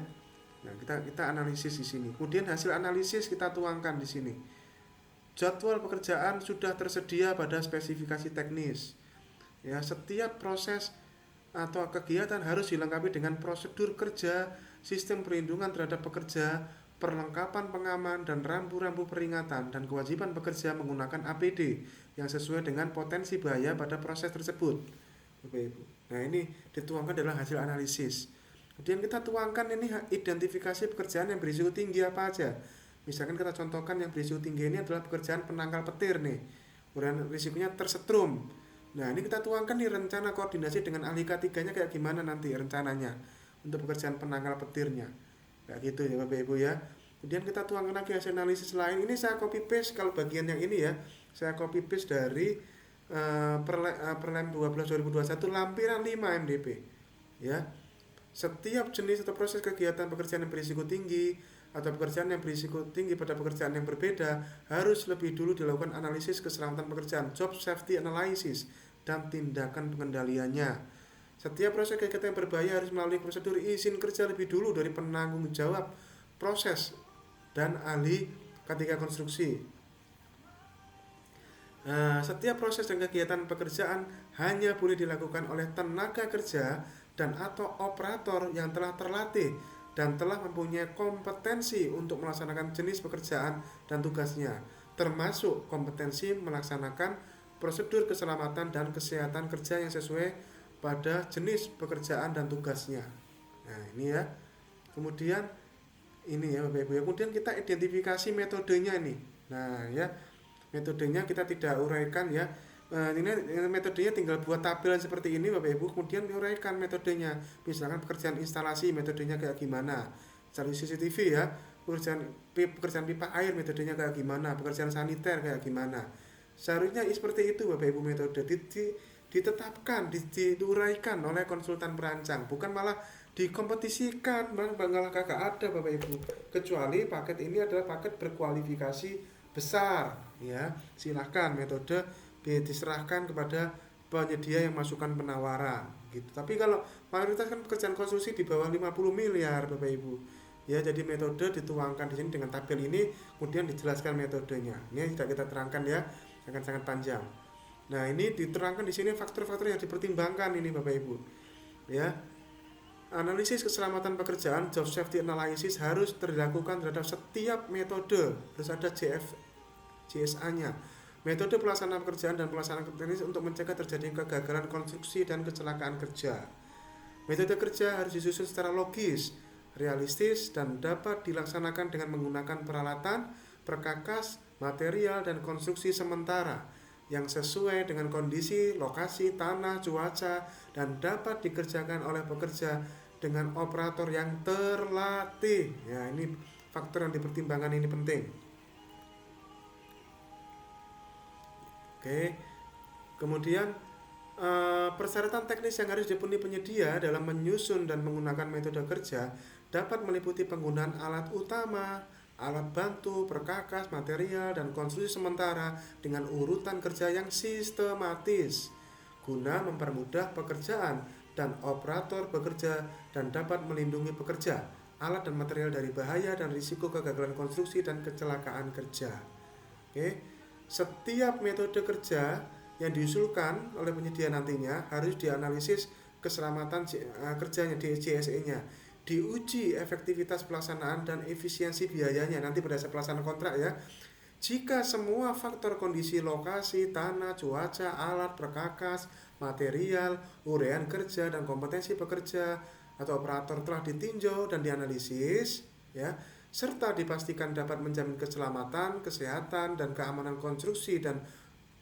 Nah, kita analisis di sini. Kemudian hasil analisis kita tuangkan di sini. Jadwal pekerjaan sudah tersedia pada spesifikasi teknis. Ya, setiap proses atau kegiatan harus dilengkapi dengan prosedur kerja, sistem perlindungan terhadap pekerja, perlengkapan pengaman dan rambu-rambu peringatan, dan kewajiban pekerja menggunakan APD yang sesuai dengan potensi bahaya pada proses tersebut. Bapak Ibu. Nah, ini dituangkan adalah hasil analisis. Kemudian kita tuangkan ini identifikasi pekerjaan yang berisiko tinggi apa aja. Misalkan kita contohkan yang berisiko tinggi ini adalah pekerjaan penangkal petir nih. Kemudian risikonya tersetrum. Nah, ini kita tuangkan nih rencana koordinasi dengan ahli K3-nya kayak gimana nanti rencananya untuk pekerjaan penangkal petirnya. Kayak gitu ya Bapak Ibu ya. Kemudian kita tuangkan lagi hasil analisis lain. Ini saya copy paste kalau bagian yang ini ya. Saya copy paste dari Perlem 12 2021 lampiran 5 MDP. Ya. Setiap jenis atau proses kegiatan pekerjaan yang berisiko tinggi atau pekerjaan yang berisiko tinggi pada pekerjaan yang berbeda harus lebih dulu dilakukan analisis keselamatan pekerjaan, job safety analysis, dan tindakan pengendaliannya. Setiap proses kegiatan yang berbahaya harus melalui prosedur izin kerja lebih dulu dari penanggung jawab proses dan ahli K3 konstruksi. Setiap proses dan kegiatan pekerjaan hanya boleh dilakukan oleh tenaga kerja dan atau operator yang telah terlatih dan telah mempunyai kompetensi untuk melaksanakan jenis pekerjaan dan tugasnya, termasuk kompetensi melaksanakan prosedur keselamatan dan kesehatan kerja yang sesuai pada jenis pekerjaan dan tugasnya. Nah, ini ya. Kemudian ini ya Bapak Ibu. Kemudian kita identifikasi metodenya ini. Nah, ya. Metodenya kita tidak uraikan ya. Ini metodenya tinggal buat tabel seperti ini Bapak Ibu, kemudian diuraikan metodenya. Misalkan pekerjaan instalasi metodenya kayak gimana, instalasi CCTV ya, pekerjaan pipa air metodenya kayak gimana, pekerjaan saniter kayak gimana. Seharusnya seperti itu Bapak Ibu metode ditetapkan, diuraikan oleh konsultan perancang, bukan malah dikompetisikan, malah kagak ada Bapak Ibu. Kecuali paket ini adalah paket berkualifikasi besar ya, silahkan metode diserahkan kepada penyedia yang masukkan penawaran gitu. Tapi kalau mayoritas kan pekerjaan konstruksi di bawah 50 miliar Bapak Ibu. Ya, jadi metode dituangkan di sini dengan tabel ini, kemudian dijelaskan metodenya. Ini tidak kita terangkan ya, sangat-sangat panjang. Nah, ini diterangkan di sini faktor-faktor yang dipertimbangkan ini Bapak Ibu. Ya. Analisis keselamatan pekerjaan, job safety analysis harus dilakukan terhadap setiap metode. Terus ada JSA-nya. Metode pelaksanaan pekerjaan dan pelaksanaan teknis untuk mencegah terjadinya kegagalan konstruksi dan kecelakaan kerja. Metode kerja harus disusun secara logis, realistis, dan dapat dilaksanakan dengan menggunakan peralatan, perkakas, material, dan konstruksi sementara yang sesuai dengan kondisi, lokasi, tanah, cuaca, dan dapat dikerjakan oleh pekerja dengan operator yang terlatih. Ya, ini faktor yang dipertimbangkan, ini penting. Oke. Kemudian persyaratan teknis yang harus dipenuhi penyedia dalam menyusun dan menggunakan metode kerja dapat meliputi penggunaan alat utama, alat bantu, perkakas, material, dan konstruksi sementara dengan urutan kerja yang sistematis guna mempermudah pekerjaan dan operator bekerja dan dapat melindungi pekerja, alat dan material dari bahaya dan risiko kegagalan konstruksi dan kecelakaan kerja. Oke. Setiap metode kerja yang diusulkan oleh penyedia nantinya harus dianalisis keselamatan kerjanya di JSE-nya. diuji efektivitas pelaksanaan dan efisiensi biayanya nanti pada saat pelaksanaan kontrak ya. Jika semua faktor kondisi lokasi, tanah, cuaca, alat, perkakas, material, uraian kerja dan kompetensi pekerja atau operator telah ditinjau dan dianalisis ya, serta dipastikan dapat menjamin keselamatan, kesehatan dan keamanan konstruksi dan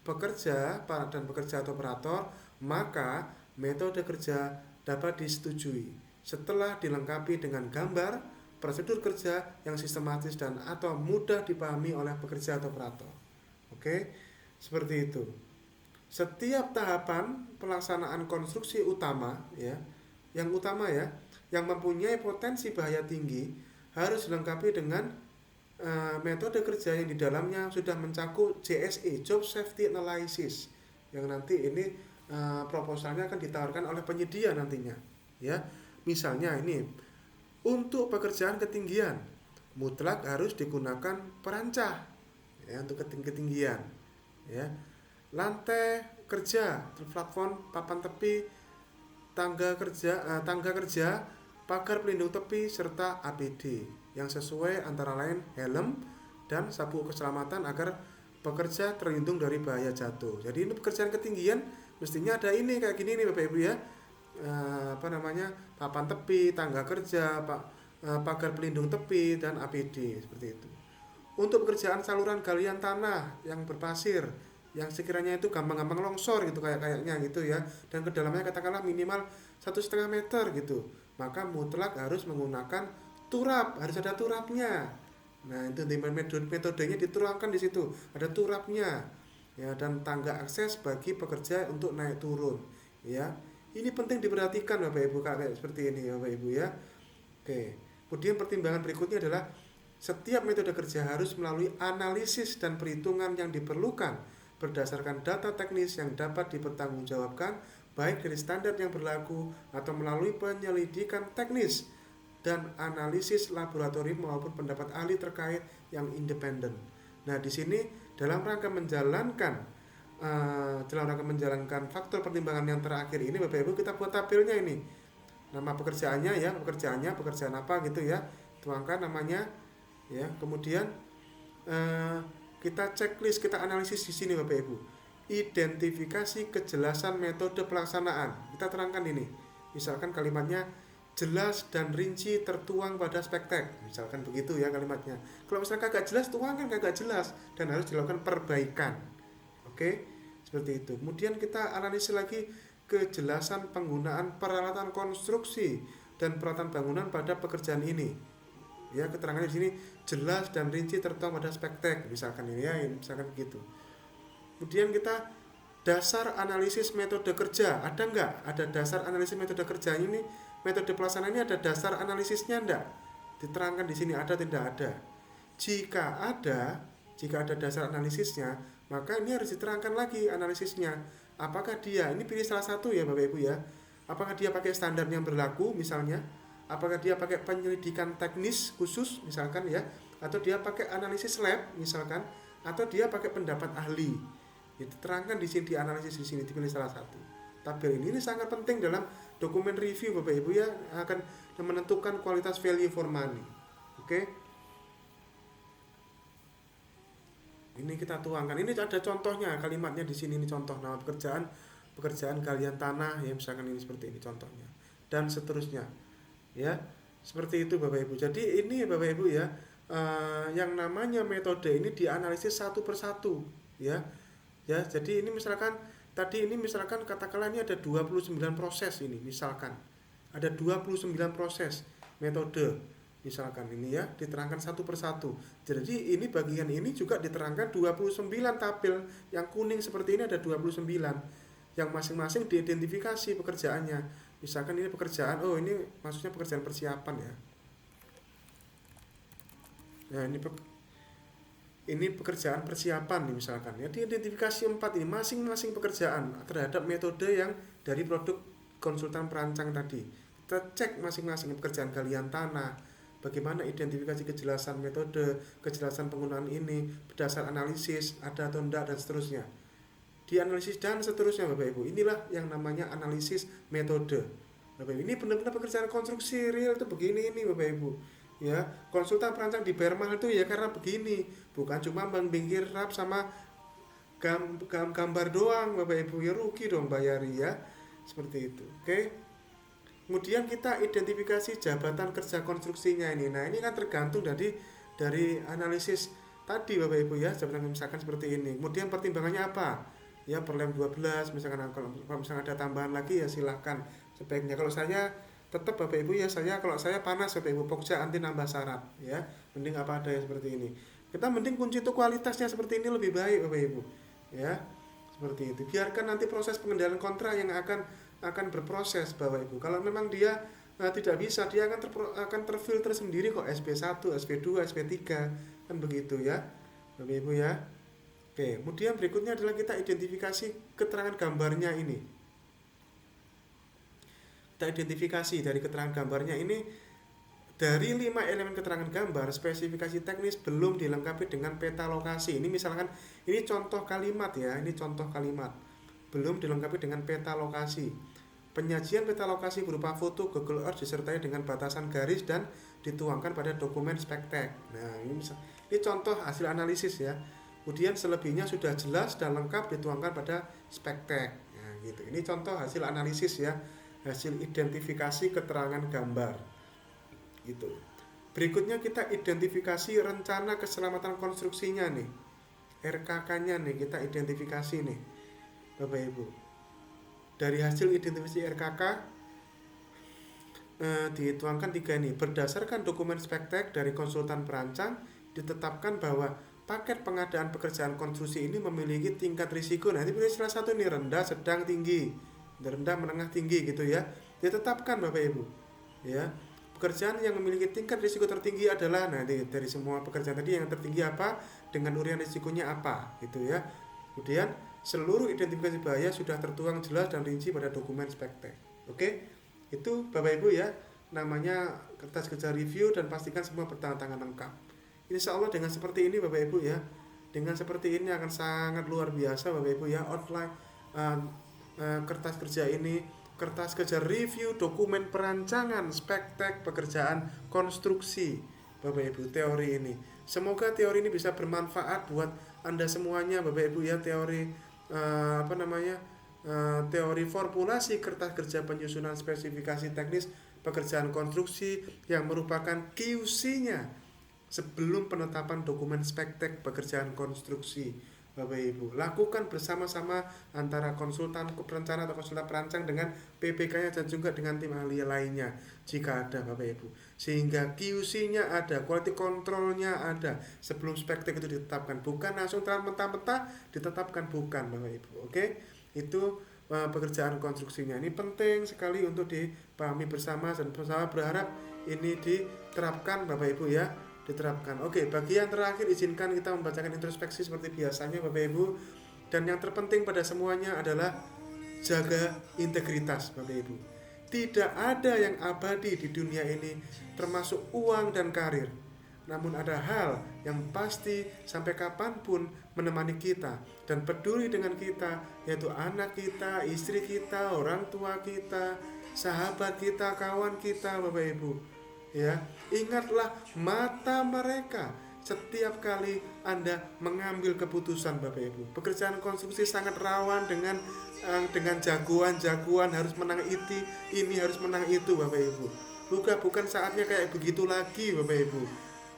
pekerja atau operator, maka metode kerja dapat disetujui setelah dilengkapi dengan gambar prosedur kerja yang sistematis dan atau mudah dipahami oleh pekerja atau operator. Oke, seperti itu. Setiap tahapan pelaksanaan konstruksi utama ya, yang mempunyai potensi bahaya tinggi harus dilengkapi dengan metode kerja yang di dalamnya sudah mencakup JSA, Job Safety Analysis, yang nanti ini proposalnya akan ditawarkan oleh penyedia nantinya ya. Misalnya ini untuk pekerjaan ketinggian mutlak harus digunakan perancah ya, untuk ketinggian ya. Lantai kerja, platform, papan tepi, tangga kerja, pagar pelindung tepi serta APD yang sesuai antara lain helm dan sabuk keselamatan agar pekerja terlindung dari bahaya jatuh. Jadi ini pekerjaan ketinggian mestinya ada ini kayak gini nih Bapak Ibu ya. Papan tepi, tangga kerja, pagar pelindung tepi dan APD seperti itu. Untuk pekerjaan saluran galian tanah yang berpasir yang sekiranya itu gampang-gampang longsor gitu kayaknya gitu ya, dan kedalamannya katakanlah minimal 1,5 meter gitu, maka mutlak harus menggunakan turap, harus ada turapnya. Nah itu metodenya dituangkan di situ, ada turapnya ya, dan tangga akses bagi pekerja untuk naik turun ya. Ini penting diperhatikan Bapak Ibu kayak seperti ini ya Bapak Ibu ya. Oke. Kemudian pertimbangan berikutnya adalah setiap metode kerja harus melalui analisis dan perhitungan yang diperlukan berdasarkan data teknis yang dapat dipertanggungjawabkan baik dari standar yang berlaku atau melalui penyelidikan teknis dan analisis laboratorium maupun pendapat ahli terkait yang independen. Nah, di sini dalam rangka menjalankan faktor pertimbangan yang terakhir ini Bapak Ibu, kita buat tabelnya ini. Nama pekerjaan apa gitu ya. Tuangkan namanya ya. Kemudian kita checklist, kita analisis di sini Bapak Ibu. Identifikasi kejelasan metode pelaksanaan. Kita terangkan ini. Misalkan kalimatnya jelas dan rinci tertuang pada spektek. Misalkan begitu ya kalimatnya. Kalau misalkan kagak jelas, tuangkan kagak jelas dan harus dilakukan perbaikan. Oke, seperti itu. Kemudian kita analisis lagi kejelasan penggunaan peralatan konstruksi dan peralatan bangunan pada pekerjaan ini. Ya, keterangannya di sini jelas dan rinci tertuang pada spektek. Misalkan ini ya, misalkan begitu. Kemudian kita dasar analisis metode kerja. Ada enggak? Ada dasar analisis metode kerja ini, metode pelaksanaan ini ada dasar analisisnya enggak? Diterangkan di sini ada tidak ada. Jika ada dasar analisisnya, maka ini harus diterangkan lagi analisisnya. Apakah dia, ini pilih salah satu ya Bapak Ibu ya, apakah dia pakai standar yang berlaku misalnya, apakah dia pakai penyelidikan teknis khusus misalkan ya, atau dia pakai analisis lab misalkan, atau dia pakai pendapat ahli. Diterangkan di sini, dianalisis di sini, dipilih salah satu. Tabel ini sangat penting dalam dokumen review Bapak Ibu ya, akan menentukan kualitas value for money. Oke. Ini kita tuangkan. Ini ada contohnya, kalimatnya di sini, ini contoh nama pekerjaan galian tanah ya, misalkan ini seperti ini contohnya. Dan seterusnya. Ya. Seperti itu Bapak Ibu. Jadi ini Bapak Ibu ya, yang namanya metode ini dianalisis satu persatu ya. Ya, jadi ini misalkan katakanlah ini ada 29 proses ini misalkan. Ada 29 proses metode. Misalkan ini ya, diterangkan satu persatu. Jadi ini bagian ini juga diterangkan 29 tabel yang kuning seperti ini, ada 29 yang masing-masing diidentifikasi pekerjaannya. Misalkan ini pekerjaan, oh ini maksudnya pekerjaan persiapan ya. Nah, ini pekerjaan persiapan nih misalkan ya, diidentifikasi 4 ini masing-masing pekerjaan terhadap metode yang dari produk konsultan perancang tadi. Kita cek masing-masing pekerjaan galian tanah, bagaimana identifikasi kejelasan metode, kejelasan penggunaan ini, berdasar analisis, ada atau tidak, dan seterusnya. Dianalisis dan seterusnya Bapak Ibu. Inilah yang namanya analisis metode. Bapak Ibu, ini benar-benar pekerjaan konstruksi real itu begini ini Bapak Ibu. Ya, konsultan perancang dibayar mahal itu ya karena begini, bukan cuma membingkir rap sama gambar doang Bapak Ibu, ya rugi dong bayari ya. Seperti itu. Oke. Kemudian kita identifikasi jabatan kerja konstruksinya ini. Nah, ini kan tergantung dari analisis tadi Bapak Ibu ya, jabatan misalkan seperti ini. Kemudian pertimbangannya apa? Ya per lem 12 misalkan, kalau misalkan ada tambahan lagi ya silahkan. Sebaiknya kalau saya tetap Bapak Ibu ya, kalau saya panas Bapak Ibu, Pokja anti nambah syarat ya. Mending apa ada yang seperti ini. Kita mending kunci itu kualitasnya seperti ini lebih baik Bapak Ibu. Ya. Seperti itu. Biarkan nanti proses pengendalian kontra yang akan berproses Bapak Ibu. Kalau memang dia tidak bisa, dia akan terfilter sendiri kok, SP1, SP2, SP3 kan begitu ya Bapak Ibu ya. Oke, kemudian berikutnya adalah kita identifikasi keterangan gambarnya ini. Kita identifikasi dari keterangan gambarnya ini, dari 5 elemen keterangan gambar, spesifikasi teknis belum dilengkapi dengan peta lokasi. Ini misalkan, ini contoh kalimat ya, ini contoh kalimat. Belum dilengkapi dengan peta lokasi. Penyajian peta lokasi berupa foto Google Earth disertai dengan batasan garis dan dituangkan pada dokumen spektek. Nah, ini contoh hasil analisis ya. Kemudian selebihnya sudah jelas dan lengkap dituangkan pada spektek. Nah, gitu. Ini contoh hasil analisis ya, hasil identifikasi keterangan gambar. Gitu. Berikutnya kita identifikasi rencana keselamatan konstruksinya nih. RKK-nya nih kita identifikasi nih. Bapak Ibu. Dari hasil identifikasi RKK dituangkan 3 ini. Berdasarkan dokumen spektek dari konsultan perancang, ditetapkan bahwa paket pengadaan pekerjaan konstruksi ini memiliki tingkat risiko. Nah, ini pilih salah satu nih, rendah, sedang, tinggi. Rendah, menengah, tinggi gitu ya. Ditetapkan Bapak Ibu. Ya. Pekerjaan yang memiliki tingkat risiko tertinggi adalah, nah dari semua pekerjaan tadi yang tertinggi apa, dengan urian risikonya apa gitu ya. Kemudian seluruh identifikasi bahaya sudah tertuang jelas dan rinci pada dokumen spektek. Oke, itu Bapak Ibu ya, namanya kertas kerja review, dan pastikan semua bertanda tangan lengkap. Insya Allah dengan seperti ini Bapak Ibu ya, dengan seperti ini akan sangat luar biasa Bapak Ibu ya, outline kertas kerja ini, kertas kerja review dokumen perancangan spektek pekerjaan konstruksi Bapak Ibu, teori ini. Semoga teori ini bisa bermanfaat buat Anda semuanya Bapak Ibu ya, teori teori formulasi kertas kerja penyusunan spesifikasi teknis pekerjaan konstruksi yang merupakan QC-nya sebelum penetapan dokumen spektek pekerjaan konstruksi Bapak Ibu. Lakukan bersama-sama antara konsultan perencana atau konsultan perancang dengan PPK-nya dan juga dengan tim ahli lainnya jika ada Bapak Ibu. Sehingga QC-nya ada, quality control-nya ada sebelum spektek itu ditetapkan. Bukan langsung mentah-mentah ditetapkan, bukan Bapak Ibu. Oke? Itu pekerjaan konstruksinya. Ini penting sekali untuk dipahami bersama, dan bersama berharap ini diterapkan Bapak Ibu ya. Diterapkan. Oke, bagian terakhir izinkan kita membacakan introspeksi seperti biasanya Bapak Ibu. Dan yang terpenting pada semuanya adalah jaga integritas Bapak Ibu. Tidak ada yang abadi di dunia ini, termasuk uang dan karir. Namun ada hal yang pasti sampai kapanpun menemani kita dan peduli dengan kita, yaitu anak kita, istri kita, orang tua kita, sahabat kita, kawan kita Bapak Ibu. Ya, ingatlah mata mereka setiap kali Anda mengambil keputusan Bapak Ibu. Pekerjaan konstruksi sangat rawan dengan jagoan-jagoan harus menang ini harus menang itu Bapak Ibu. Bukan saatnya kayak begitu lagi Bapak Ibu.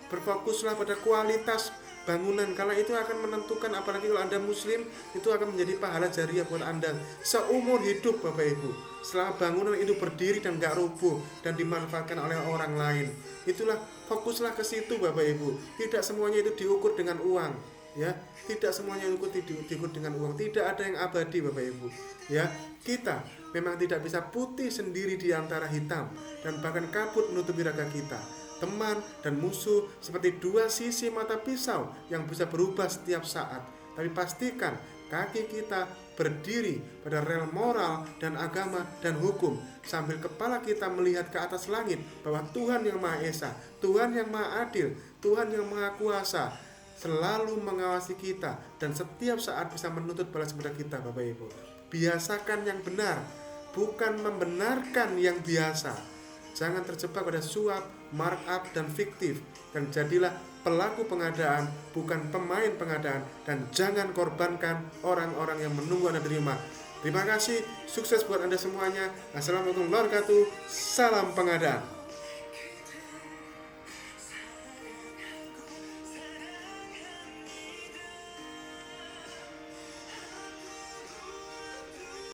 Berfokuslah pada kualitas bangunan, karena itu akan menentukan, apalagi kalau Anda muslim, itu akan menjadi pahala jariah buat Anda seumur hidup Bapak Ibu. Selama bangunan itu berdiri dan gak rubuh dan dimanfaatkan oleh orang lain, itulah fokuslah ke situ Bapak Ibu. Tidak semuanya itu diukur dengan uang ya, tidak semuanya diukur dengan uang. Tidak ada yang abadi Bapak Ibu ya. Kita memang tidak bisa putih sendiri di antara hitam, dan bahkan kabut menutupi raga kita. Teman dan musuh seperti dua sisi mata pisau yang bisa berubah setiap saat. Tapi pastikan kaki kita berdiri pada rel moral dan agama dan hukum, sambil kepala kita melihat ke atas langit bahwa Tuhan yang Maha Esa, Tuhan yang Maha Adil, Tuhan yang Maha Kuasa selalu mengawasi kita dan setiap saat bisa menuntut balas kepada kita Bapak Ibu. Biasakan yang benar, bukan membenarkan yang biasa. Jangan terjebak pada suap, markup, dan fiktif. Dan jadilah pelaku pengadaan, bukan pemain pengadaan. Dan jangan korbankan orang-orang yang menunggu Anda terima. Terima kasih, sukses buat Anda semuanya. Assalamualaikum warahmatullahi wabarakatuh. Salam pengadaan.